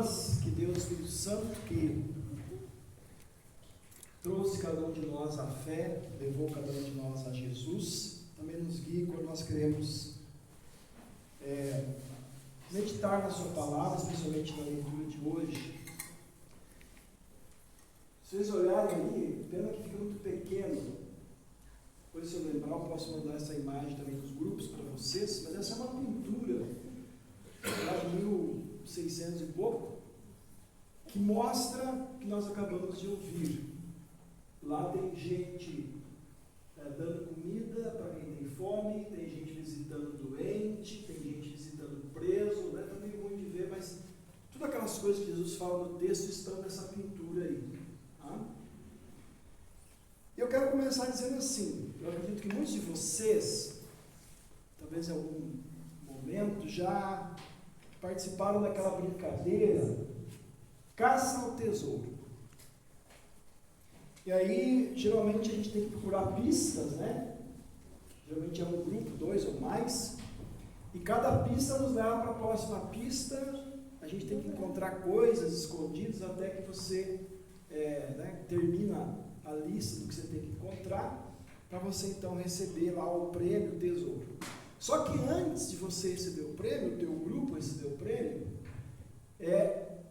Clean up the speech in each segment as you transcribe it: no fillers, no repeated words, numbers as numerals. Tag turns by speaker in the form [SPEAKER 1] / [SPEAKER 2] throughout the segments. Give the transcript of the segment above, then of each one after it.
[SPEAKER 1] irmãs, que Deus Espírito Santo, que trouxe cada um de nós à fé, levou cada um de nós a Jesus, também nos guie quando nós queremos meditar na sua palavra, especialmente na leitura de hoje. Se vocês olharem aí, pena que fica muito pequeno. Depois, se eu lembrar, eu posso mandar essa imagem também nos grupos para vocês, mas essa é uma pintura lá de 1600 e pouco, que mostra o que nós acabamos de ouvir. Lá tem gente dando comida para quem tem fome, tem gente visitando doente, tem gente visitando preso, né? Tá meio ruim de ver, mas todas aquelas coisas que Jesus fala no texto estão nessa pintura aí. Tá? Eu quero começar dizendo assim, eu acredito que muitos de vocês, talvez em algum momento, já participaram daquela brincadeira caça ao tesouro. E aí, geralmente a gente tem que procurar pistas, né? Geralmente é um grupo, 2 ou mais, e cada pista nos leva para a próxima pista. A gente tem que encontrar coisas escondidas até que você termina a lista do que você tem que encontrar, para você então receber lá o prêmio, o tesouro. Só que antes de você receber o prêmio, o teu grupo receber o prêmio,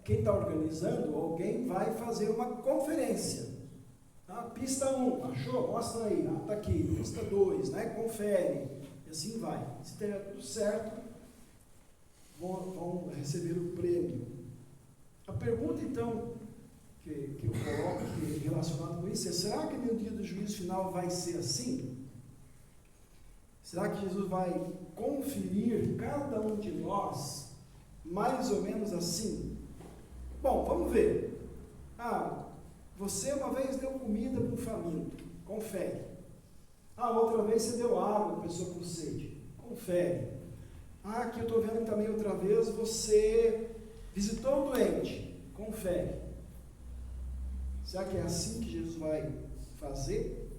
[SPEAKER 1] quem está organizando, alguém vai fazer uma conferência. Tá? Pista 1, achou? Mostra aí, está aqui. Pista 2, né? Confere. E assim vai. Se der tudo certo, vão receber o prêmio. A pergunta então que eu coloco aqui relacionado com isso é: será que no dia do juízo final vai ser assim? Será que Jesus vai conferir cada um de nós mais ou menos assim? Bom, vamos ver. Você uma vez deu comida para um faminto, confere. Outra vez você deu água para a pessoa com sede, confere. Aqui eu estou vendo também outra vez você visitou um doente, confere. Será que é assim que Jesus vai fazer?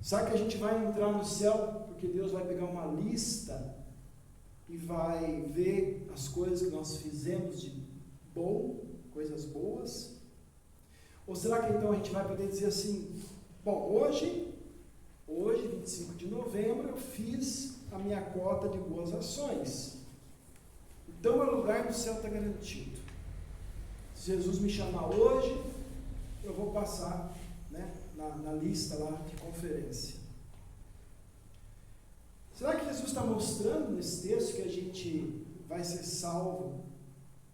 [SPEAKER 1] Será que a gente vai entrar no céu porque Deus vai pegar uma lista e vai ver as coisas que nós fizemos de bom, coisas boas? Ou será que então a gente vai poder dizer assim: bom, hoje, 25 de novembro, eu fiz a minha cota de boas ações, então o lugar do céu está garantido. Se Jesus me chamar hoje, eu vou passar, né, na lista lá de conferência. Será que Jesus está mostrando nesse texto que a gente vai ser salvo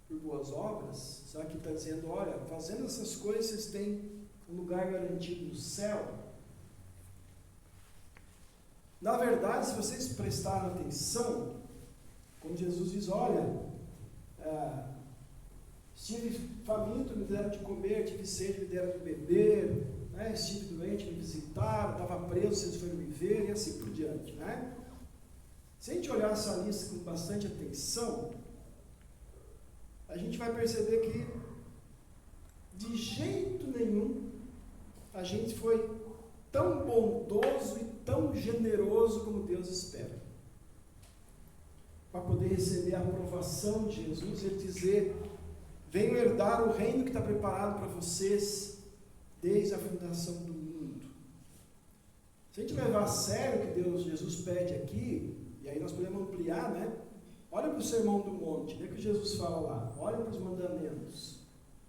[SPEAKER 1] por boas obras? Será que está dizendo: olha, fazendo essas coisas vocês têm um lugar garantido no céu? Na verdade, se vocês prestarem atenção, quando Jesus diz: olha, estive faminto, me deram de comer, tive sede, me deram de beber, né? Estive doente, me visitaram, estava preso, vocês foram me ver, e assim por diante, né? Se a gente olhar essa lista com bastante atenção, a gente vai perceber que de jeito nenhum a gente foi tão bondoso e tão generoso como Deus espera, para poder receber a aprovação de Jesus e dizer: venham herdar o reino que está preparado para vocês desde a fundação do mundo. Se a gente levar a sério o que Jesus pede aqui, e aí nós podemos ampliar, né? Olha para o Sermão do Monte, o que Jesus fala lá? Olha para os mandamentos.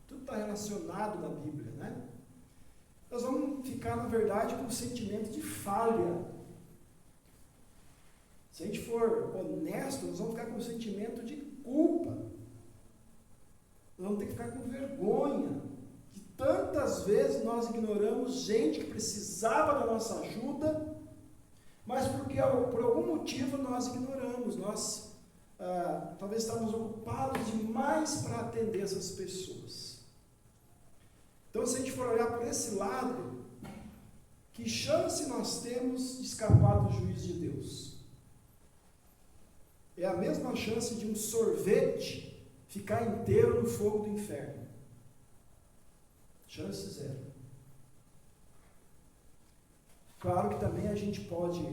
[SPEAKER 1] Tudo está relacionado na Bíblia, né? Nós vamos ficar, na verdade, com um sentimento de falha. Se a gente for honesto, nós vamos ficar com um sentimento de culpa. Nós vamos ter que ficar com vergonha de tantas vezes nós ignoramos gente que precisava da nossa ajuda, mas porque por algum motivo nós ignoramos, nós talvez estávamos ocupados demais para atender essas pessoas. Então, se a gente for olhar por esse lado, que chance nós temos de escapar do juízo de Deus? É a mesma chance de um sorvete ficar inteiro no fogo do inferno. Chance zero. Claro que também a gente pode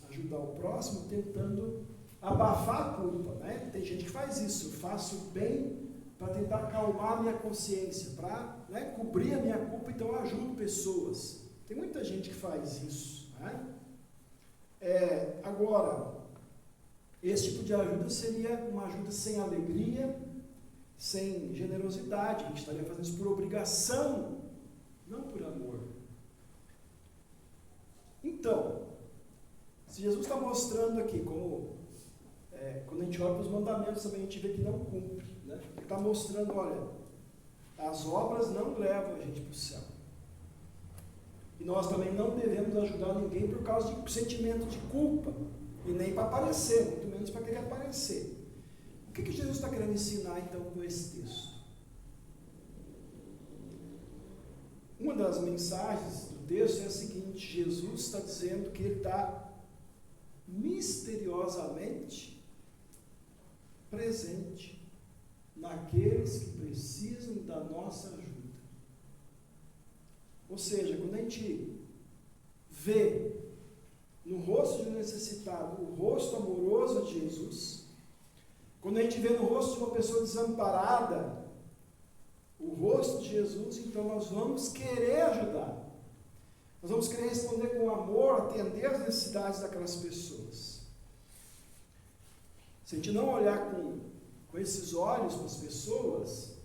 [SPEAKER 1] ajudar o próximo tentando abafar a culpa, né? Tem gente que faz isso: eu faço bem para tentar acalmar a minha consciência, para, né, cobrir a minha culpa, então eu ajudo pessoas. Tem muita gente que faz isso, né? Agora, esse tipo de ajuda seria uma ajuda sem alegria, sem generosidade. A gente estaria fazendo isso por obrigação, não por amor. Então, se Jesus está mostrando aqui, como quando a gente olha para os mandamentos também a gente vê que não cumpre, né? Ele está mostrando, olha, as obras não levam a gente para o céu. E nós também não devemos ajudar ninguém por causa de sentimento de culpa, e nem para aparecer, muito menos para querer aparecer. O que Jesus está querendo ensinar então com esse texto? Uma das mensagens do texto é a seguinte: Jesus está dizendo que ele está misteriosamente presente naqueles que precisam da nossa ajuda. Ou seja, quando a gente vê no rosto de um necessitado o rosto amoroso de Jesus, quando a gente vê no rosto de uma pessoa desamparada o rosto de Jesus, então nós vamos querer ajudar. Nós vamos querer responder com amor, atender às necessidades daquelas pessoas. Se a gente não olhar com esses olhos para as pessoas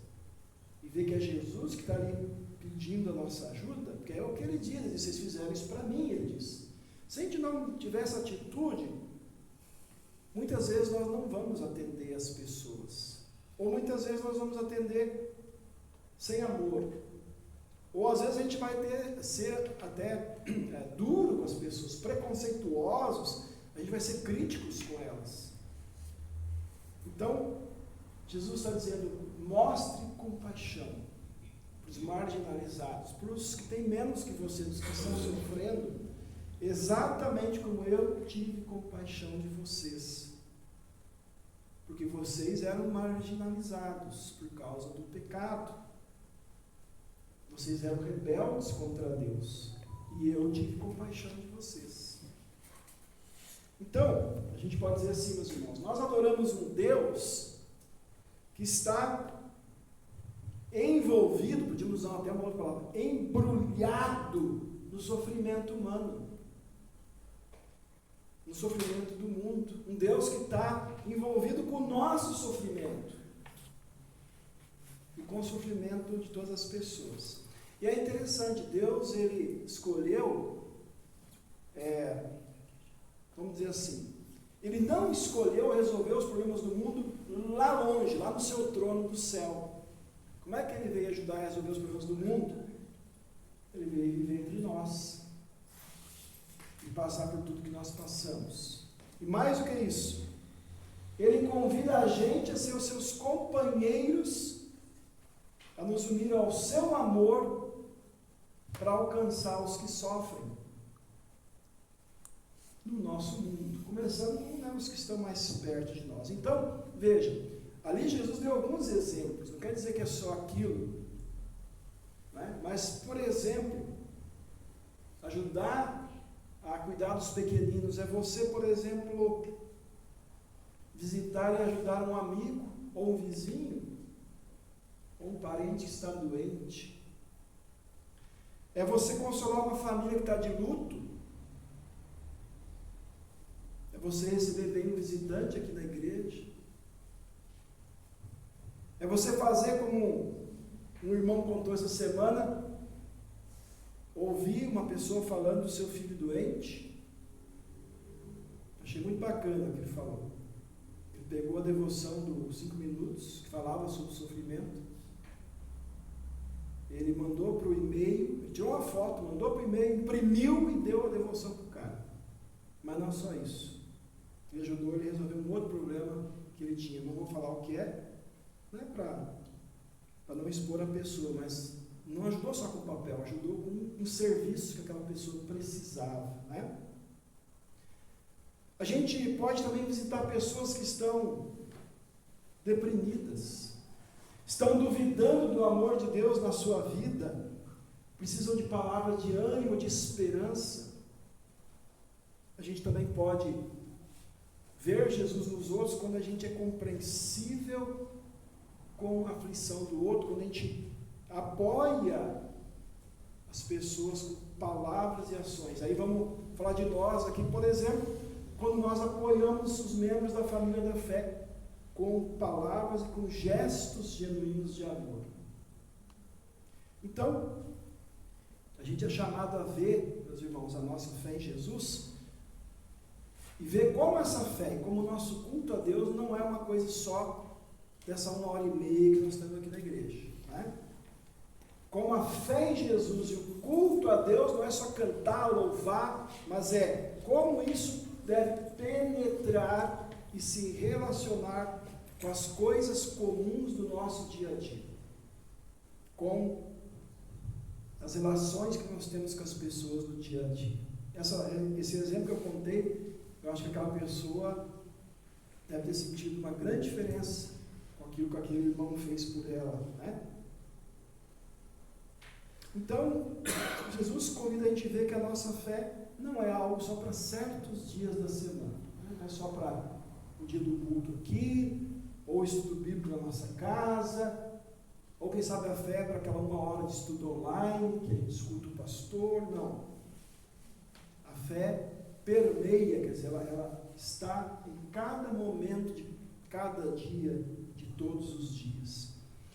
[SPEAKER 1] e ver que é Jesus que está ali pedindo a nossa ajuda, porque é o que ele diz, ele diz: vocês fizeram isso para mim, ele diz. Se a gente não tiver essa atitude, muitas vezes nós não vamos atender as pessoas, ou muitas vezes nós vamos atender sem amor, ou às vezes a gente vai ser até duro com as pessoas, preconceituosos, a gente vai ser críticos com elas. Então, Jesus está dizendo: mostre compaixão para os marginalizados, para os que têm menos que vocês, os que estão sofrendo, exatamente como eu tive compaixão de vocês, porque vocês eram marginalizados por causa do pecado, vocês eram rebeldes contra Deus, e eu tive compaixão de vocês. Então, a gente pode dizer assim, meus irmãos, nós adoramos um Deus que está envolvido, podíamos usar até uma outra palavra, embrulhado no sofrimento humano, no sofrimento do mundo. Um Deus que está envolvido com o nosso sofrimento e com o sofrimento de todas as pessoas. E é interessante, Deus, ele escolheu, vamos dizer assim, ele não escolheu resolver os problemas do mundo lá longe, lá no seu trono do céu. Como é que ele veio ajudar a resolver os problemas do mundo? Ele veio viver entre nós e passar por tudo que nós passamos. E mais do que isso, ele convida a gente a ser os seus companheiros, a nos unir ao seu amor para alcançar os que sofrem no nosso mundo, começando com os que estão mais perto de nós. Então, veja, ali Jesus deu alguns exemplos, não quer dizer que é só aquilo, né? Mas, por exemplo, ajudar a cuidar dos pequeninos é você, por exemplo, visitar e ajudar um amigo, ou um vizinho, ou um parente que está doente. É você consolar uma família que está de luto. É você receber bem um visitante aqui na igreja. É você fazer como um irmão contou essa semana, ouvir uma pessoa falando do seu filho doente. Achei muito bacana o que ele falou. Ele pegou a devoção dos 5 minutos, que falava sobre o sofrimento. Ele mandou para o e-mail, ele tirou uma foto, mandou para o e-mail, imprimiu e deu a devoção para o cara. Mas não só isso. Ele ajudou ele a resolver um outro problema que ele tinha. Não vou falar o que é, não é para não expor a pessoa, mas não ajudou só com o papel, ajudou com um serviço que aquela pessoa precisava, né? A gente pode também visitar pessoas que estão deprimidas, estão duvidando do amor de Deus na sua vida, precisam de palavras de ânimo, de esperança. A gente também pode ver Jesus nos outros quando a gente é compreensível com a aflição do outro, quando a gente apoia as pessoas com palavras e ações. Aí vamos falar de nós aqui, por exemplo, quando nós apoiamos os membros da família da fé com palavras e com gestos genuínos de amor. Então, a gente é chamado a ver, meus irmãos, a nossa fé em Jesus e ver como essa fé, como o nosso culto a Deus não é uma coisa só dessa 1h30 que nós temos aqui na igreja, né? Como a fé em Jesus e o culto a Deus não é só cantar, louvar, mas é como isso deve penetrar e se relacionar com as coisas comuns do nosso dia a dia, com as relações que nós temos com as pessoas no dia a dia. Esse exemplo que eu contei, eu acho que aquela pessoa deve ter sentido uma grande diferença com aquilo que aquele irmão fez por ela, né? Então, Jesus convida a gente a ver que a nossa fé não é algo só para certos dias da semana, né? Não é só para o dia do culto aqui, ou estudo bíblico na nossa casa, ou quem sabe a fé para aquela 1 hora de estudo online, que a gente escuta o pastor. Não. A fé permeia, quer dizer, ela está em cada momento de cada dia, de todos os dias.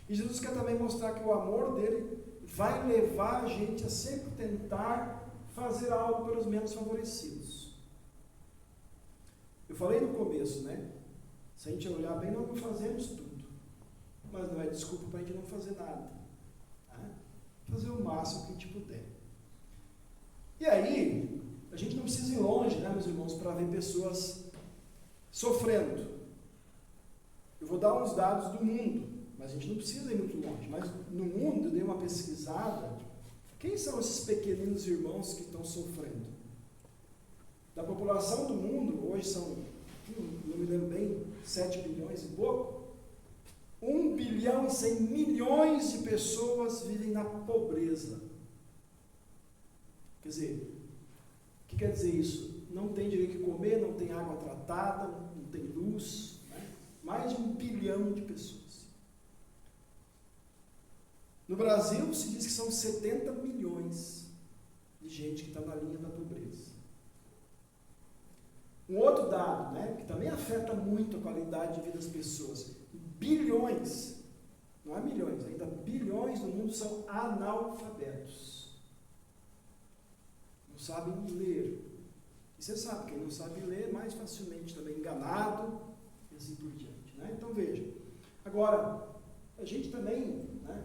[SPEAKER 1] E Jesus quer também mostrar que o amor dele vai levar a gente a sempre tentar fazer algo pelos menos favorecidos. Eu falei no começo, né? Se a gente olhar bem, nós não fazemos tudo, mas não é desculpa para a gente não fazer nada, né? Fazer o máximo que a gente puder. E aí, a gente não precisa ir longe, né, meus irmãos, para ver pessoas sofrendo. Eu vou dar uns dados do mundo, mas a gente não precisa ir muito longe. Mas no mundo, eu dei uma pesquisada. Quem são esses pequeninos irmãos que estão sofrendo? Da população do mundo, hoje são, não me lembro bem, 7 bilhões e pouco. 1 bilhão e 100 milhões de pessoas vivem na pobreza. Quer dizer, o que quer dizer isso? Não tem direito de comer, não tem água tratada, não tem luz, né? Mais de 1 bilhão de pessoas. No Brasil, se diz que são 70 milhões de gente que está na linha da pobreza. Um outro dado, né, que também afeta muito a qualidade de vida das pessoas: bilhões, não é milhões, ainda bilhões no mundo são analfabetos. Não sabem ler. E você sabe, quem não sabe ler é mais facilmente também enganado e assim por diante, né? Então veja. Agora, a gente também, né,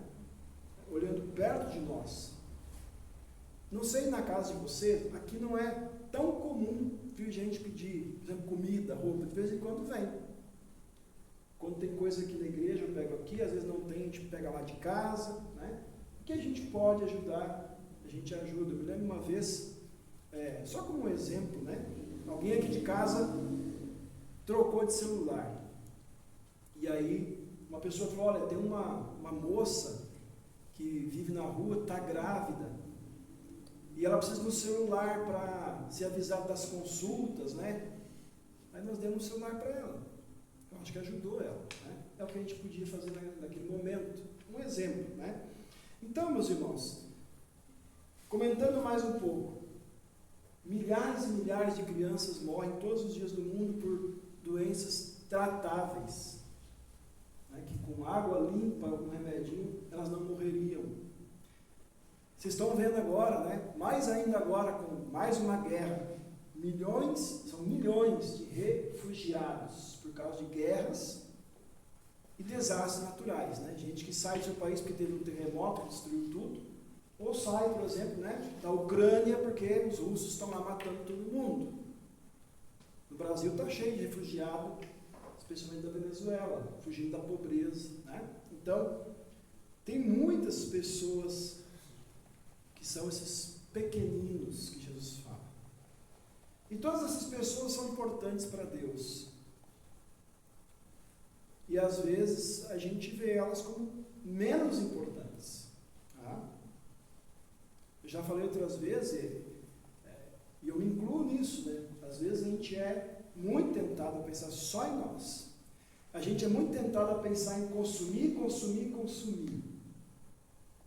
[SPEAKER 1] olhando perto de nós, não sei na casa de você, aqui não é tão comum vir gente pedir, por exemplo, comida, roupa. De vez em quando vem. Quando tem coisa aqui na igreja, eu pego aqui, às vezes não tem, a gente pega lá de casa, né? O que a gente pode ajudar, a gente ajuda. Eu me lembro uma vez, só como um exemplo, né? Alguém aqui de casa trocou de celular. E aí, uma pessoa falou: olha, tem uma moça que vive na rua, está grávida, e ela precisa de um celular para ser avisada das consultas, né? Aí nós demos um celular para ela. Eu acho que ajudou ela, né? É o que a gente podia fazer naquele momento. Um exemplo, né? Então, meus irmãos, comentando mais um pouco, milhares e milhares de crianças morrem todos os dias do mundo por doenças tratáveis, né? Que com água limpa, com remedinho, elas não morreriam. Vocês estão vendo agora, né? Mais ainda agora, com mais uma guerra, são milhões de refugiados por causa de guerras e desastres naturais, né? Gente que sai do seu país porque teve um terremoto que destruiu tudo, ou sai, por exemplo, né, da Ucrânia porque os russos estão lá matando todo mundo. No Brasil está cheio de refugiados, especialmente da Venezuela, fugindo da pobreza, né? Então, tem muitas pessoas que são esses pequeninos que Jesus fala. E todas essas pessoas são importantes para Deus. E às vezes a gente vê elas como menos importantes. Tá? Eu já falei outras vezes, e eu me incluo nisso, né? Às vezes a gente é muito tentado a pensar só em nós. a gente é muito tentado a pensar em consumir, consumir, consumir.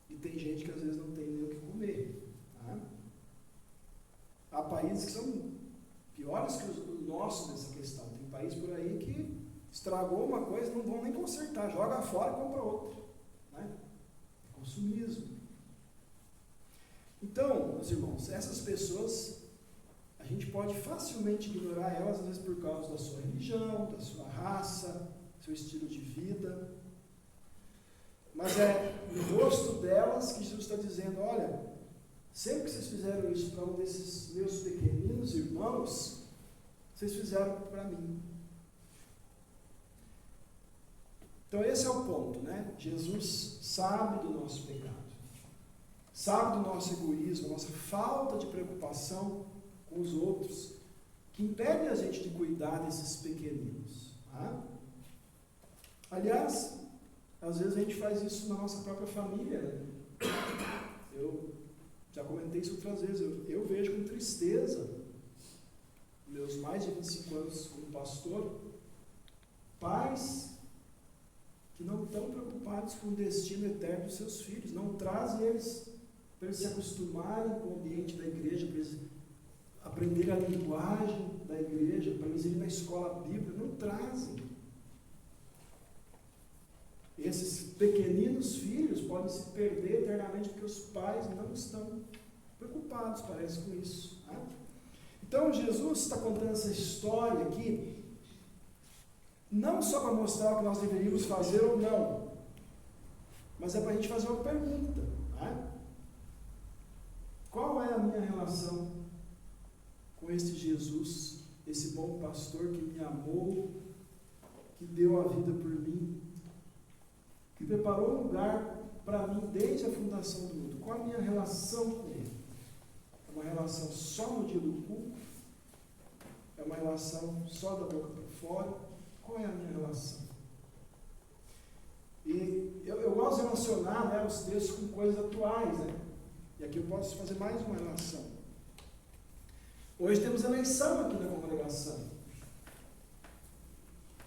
[SPEAKER 1] E tem gente que às vezes não tem nem o que comer. Tá? Há países que são piores que o nosso nessa questão. Tem país por aí que estragou uma coisa, não vão nem consertar, joga fora e compra outra. Né? Consumismo. Então, meus irmãos, essas pessoas, a gente pode facilmente ignorar elas, às vezes por causa da sua religião, da sua raça, seu estilo de vida. Mas é no rosto delas que Jesus está dizendo, olha, sempre que vocês fizeram isso para um desses meus pequeninos irmãos, vocês fizeram para mim. Então esse é o ponto, né? Jesus sabe do nosso pecado, sabe do nosso egoísmo, da nossa falta de preocupação com os outros, que impede a gente de cuidar desses pequeninos. Tá? Aliás, às vezes a gente faz isso na nossa própria família. Né? Eu já comentei isso outras vezes, eu vejo com tristeza, meus mais de 25 anos como pastor, pais que não estão preocupados com o destino eterno dos seus filhos, não trazem eles para eles se acostumarem com o ambiente da igreja, para eles aprenderem a linguagem da igreja, para eles irem na escola bíblica, não trazem. Esses pequeninos filhos podem se perder eternamente porque os pais não estão preocupados, parece, com isso. Né? Então, Jesus está contando essa história aqui, não só para mostrar o que nós deveríamos fazer ou não, mas é para a gente fazer uma pergunta. Né? Qual é a minha relação com este Jesus, esse bom pastor que me amou, que deu a vida por mim, que preparou um lugar para mim desde a fundação do mundo? Qual é a minha relação com ele? É uma relação só no dia do culto? É uma relação só da boca para fora? Qual é a minha relação? E eu gosto de relacionar, né, os textos com coisas atuais, né? E aqui eu posso fazer mais uma relação. Hoje temos eleição aqui na congregação.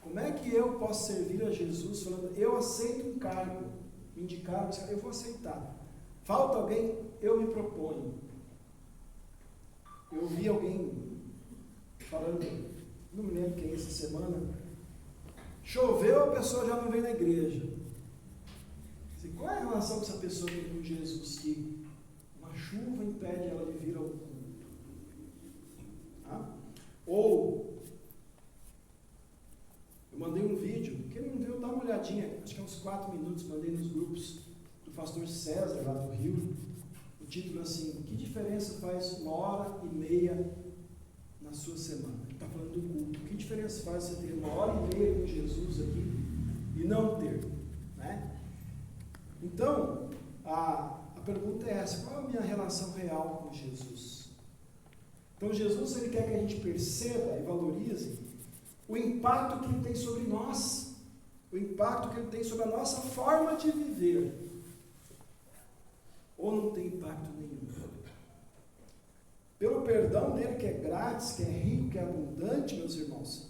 [SPEAKER 1] Como é que eu posso servir a Jesus falando, eu aceito um cargo, me indicaram, eu vou aceitar. Falta alguém, eu me proponho. Eu vi alguém falando, não me lembro quem é essa semana, choveu, a pessoa já não vem na igreja. Qual é a relação que essa pessoa tem com Jesus? Que uma chuva impede ela de vir ao culto. Tá? Ou, eu mandei um vídeo, quem não viu, dá uma olhadinha, acho que é uns 4 minutos, mandei nos grupos do pastor César, lá do Rio. O título é assim, que diferença faz 1h30 na sua semana? Ele está falando do culto. Que diferença faz você ter 1h30 com Jesus aqui e não ter? Né? Então, a pergunta é essa, qual é a minha relação real com Jesus? Então, Jesus, ele quer que a gente perceba e valorize o impacto que ele tem sobre nós, o impacto que ele tem sobre a nossa forma de viver. Ou não tem impacto nenhum? Pelo perdão dele, que é grátis, que é rico, que é abundante, meus irmãos,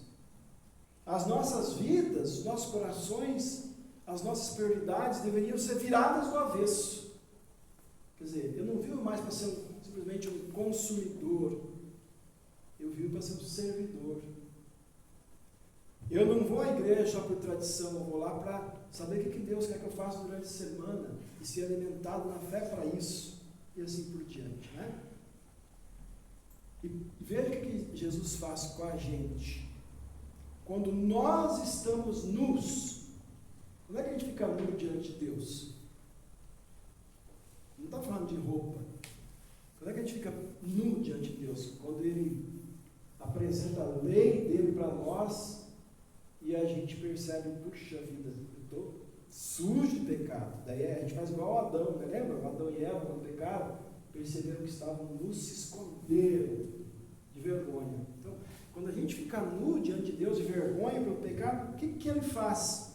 [SPEAKER 1] as nossas vidas, os nossos corações, as nossas prioridades deveriam ser viradas do avesso. Quer dizer, eu não vivo mais para ser simplesmente um consumidor, eu vivo para ser um servidor. Eu não vou à igreja só por tradição, eu vou lá para saber o que Deus quer que eu faça durante a semana e ser alimentado na fé para isso, e assim por diante. Né? E veja o que Jesus faz com a gente. Quando nós estamos nus, como é que a gente fica nu diante de Deus? Não está falando de roupa. Quando é que a gente fica nu diante de Deus? Quando Ele apresenta a lei dele para nós e a gente percebe, puxa vida, eu estou sujo de pecado. Daí a gente faz igual a Adão, né? Lembra? Adão e Eva, quando pecaram, perceberam que estavam nus, se esconderam de vergonha. Então, quando a gente fica nu diante de Deus, de vergonha pelo pecado, o que Ele faz?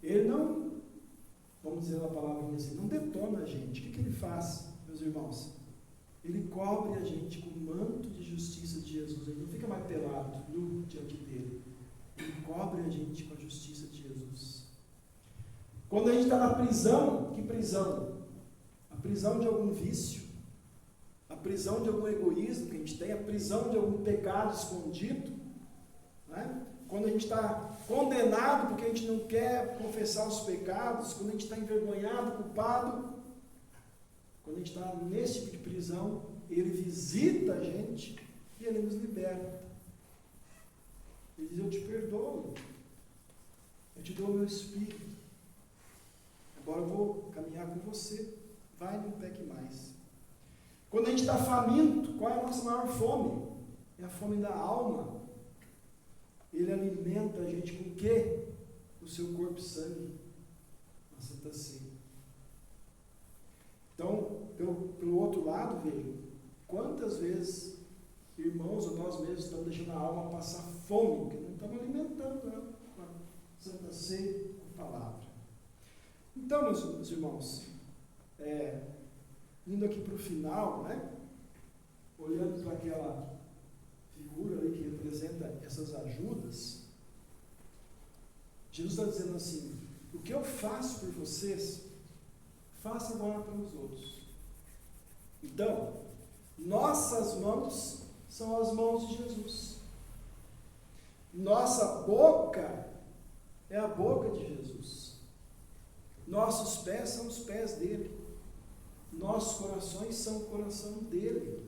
[SPEAKER 1] Ele não, vamos dizer uma palavra assim, não detona a gente. O que Ele faz, meus irmãos? Ele cobre a gente com o manto de justiça de Jesus. Ele não fica mais pelado, nu diante dele. Ele cobre a gente com a justiça de Jesus. Quando a gente está na prisão, que prisão? A prisão de algum vício, a prisão de algum egoísmo que a gente tem, a prisão de algum pecado escondido, né? Quando a gente está condenado porque a gente não quer confessar os pecados, quando a gente está envergonhado, culpado, quando a gente está nesse tipo de prisão, Ele visita a gente e Ele nos liberta. Ele diz: eu te perdoo, eu te dou o meu Espírito, agora eu vou caminhar com você, vai, não peque mais. Quando a gente está faminto, qual é a nossa maior fome? É a fome da alma. Ele alimenta a gente com o quê? O seu corpo e sangue, a Santa Ceia. Então, pelo outro lado, veja, quantas vezes irmãos ou nós mesmos estamos deixando a alma passar fome, porque não estamos alimentando ela com a Santa Ceia, com a palavra. Então, meus irmãos, indo aqui para o final, né, olhando para aquela figura ali que representa essas ajudas, Jesus está dizendo assim: o que eu faço por vocês, faça agora pelos outros. Então, nossas mãos são as mãos de Jesus. Nossa boca é a boca de Jesus. Nossos pés são os pés dele. Nossos corações são o coração dele.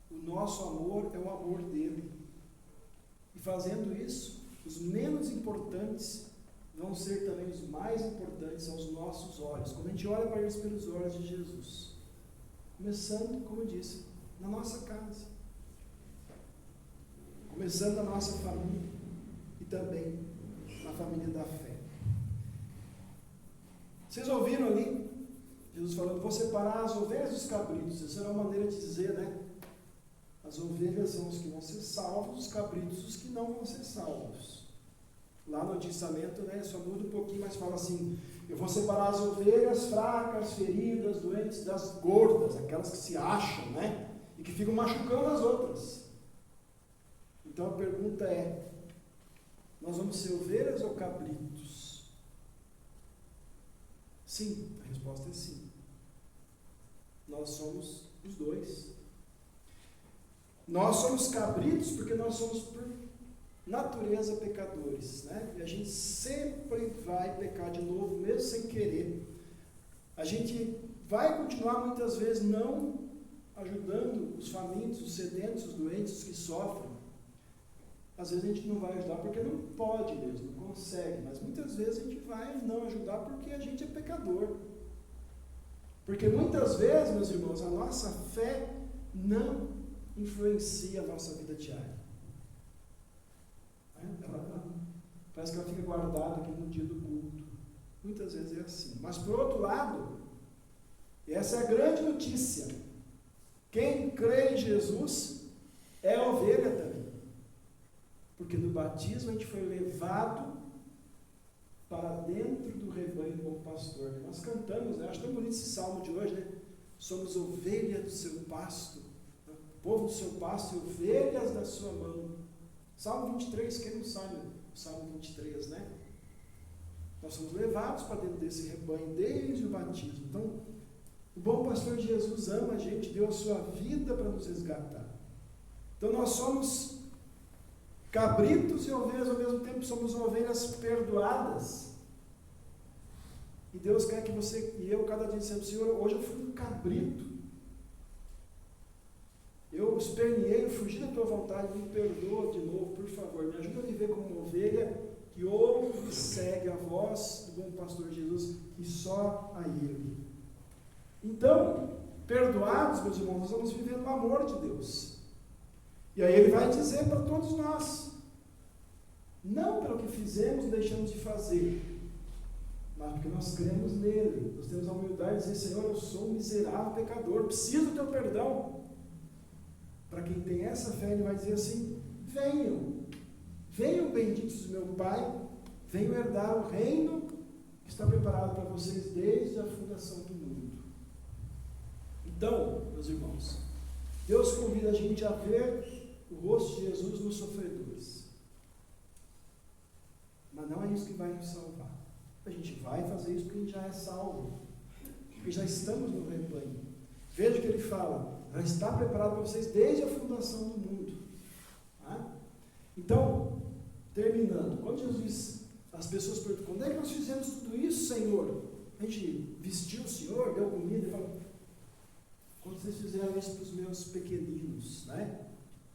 [SPEAKER 1] O nosso amor é o amor dele. E fazendo isso, os menos importantes vão ser também os mais importantes aos nossos olhos. Quando a gente olha para eles pelos olhos de Jesus. Começando, como eu disse, na nossa casa. Começando na nossa família e também na família da fé. Vocês ouviram ali Jesus falando: vou separar as ovelhas dos cabritos. Essa era uma maneira de dizer, né? As ovelhas são os que vão ser salvos, os cabritos os que não vão ser salvos. Lá no Antigo Testamento, né, só muda um pouquinho, mas fala assim: eu vou separar as ovelhas fracas, feridas, doentes, das gordas, aquelas que se acham, né? E que ficam machucando as outras. Então a pergunta é: nós vamos ser ovelhas ou cabritos? Sim, a resposta é sim. Nós somos os dois. Nós somos cabritos porque nós somos, por natureza, pecadores, né? E a gente sempre vai pecar de novo, mesmo sem querer. A gente vai continuar muitas vezes não ajudando os famintos, os sedentos, os doentes, os que sofrem. Às vezes a gente não vai ajudar porque não pode mesmo, não consegue, mas muitas vezes a gente vai não ajudar porque a gente é pecador. Porque muitas vezes, meus irmãos, a nossa fé não influencia a nossa vida diária. Parece que ela fica guardada aqui no dia do culto. Muitas vezes é assim. Mas por outro lado, essa é a grande notícia: quem crê em Jesus é ovelha também. Porque no batismo a gente foi levado para dentro do rebanho do bom pastor. Nós cantamos, né? Acho tão bonito esse salmo de hoje, né? Somos ovelhas do seu pasto, né? Povo do seu pasto e ovelhas da sua mão. Salmo 23, quem não sabe o Salmo 23, né? Nós somos levados para dentro desse rebanho desde o batismo. Então, o bom pastor Jesus ama a gente, deu a sua vida para nos resgatar. Então nós somos cabritos e ovelhas ao mesmo tempo, somos ovelhas perdoadas. E Deus quer que você e eu, cada dia, dizemos: Senhor, hoje eu fui um cabrito. Eu esperneei, eu fugi da tua vontade, me perdoa de novo, por favor. Me ajuda a viver como uma ovelha que ouve e segue a voz do bom pastor Jesus e só a Ele. Então, perdoados, meus irmãos, nós vamos viver no amor de Deus. E aí Ele vai dizer para todos nós: não pelo que fizemos ou deixamos de fazer, mas porque nós cremos nele. Nós temos a humildade de dizer: Senhor, eu sou um miserável pecador, preciso do teu perdão. Para quem tem essa fé, ele vai dizer assim: venham benditos do meu Pai, venham herdar o reino que está preparado para vocês desde a fundação do mundo. Então, meus irmãos, Deus convida a gente a ver o rosto de Jesus nos sofredores. Mas não é isso que vai nos salvar. A gente vai fazer isso porque a gente já é salvo. Porque já estamos no rebanho. Veja o que ele fala. Já está preparado para vocês desde a fundação do mundo. Tá? Então, terminando. Quando Jesus, as pessoas perguntam, quando é que nós fizemos tudo isso, Senhor? A gente vestiu o Senhor, deu comida, e fala, quando vocês fizeram isso para os meus pequeninos, né?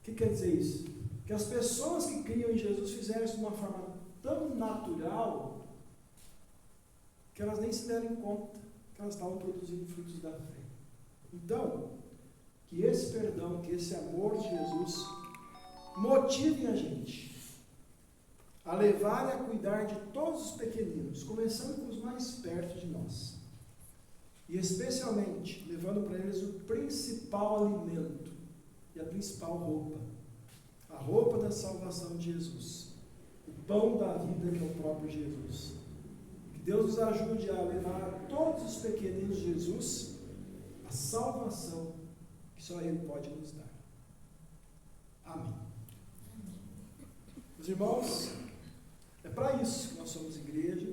[SPEAKER 1] O que quer dizer isso? Que as pessoas que criam em Jesus fizeram isso de uma forma tão natural que elas nem se deram conta que elas estavam produzindo frutos da fé. Então, que esse perdão, que esse amor de Jesus motive a gente a levar e a cuidar de todos os pequeninos, começando com os mais perto de nós. E especialmente, levando para eles o principal alimento e a principal roupa. A roupa da salvação de Jesus. O pão da vida que é o próprio Jesus. Que Deus nos ajude a levar a todos os pequeninos de Jesus a salvação que só Ele pode nos dar. Amém. Meus irmãos, é para isso que nós somos igreja.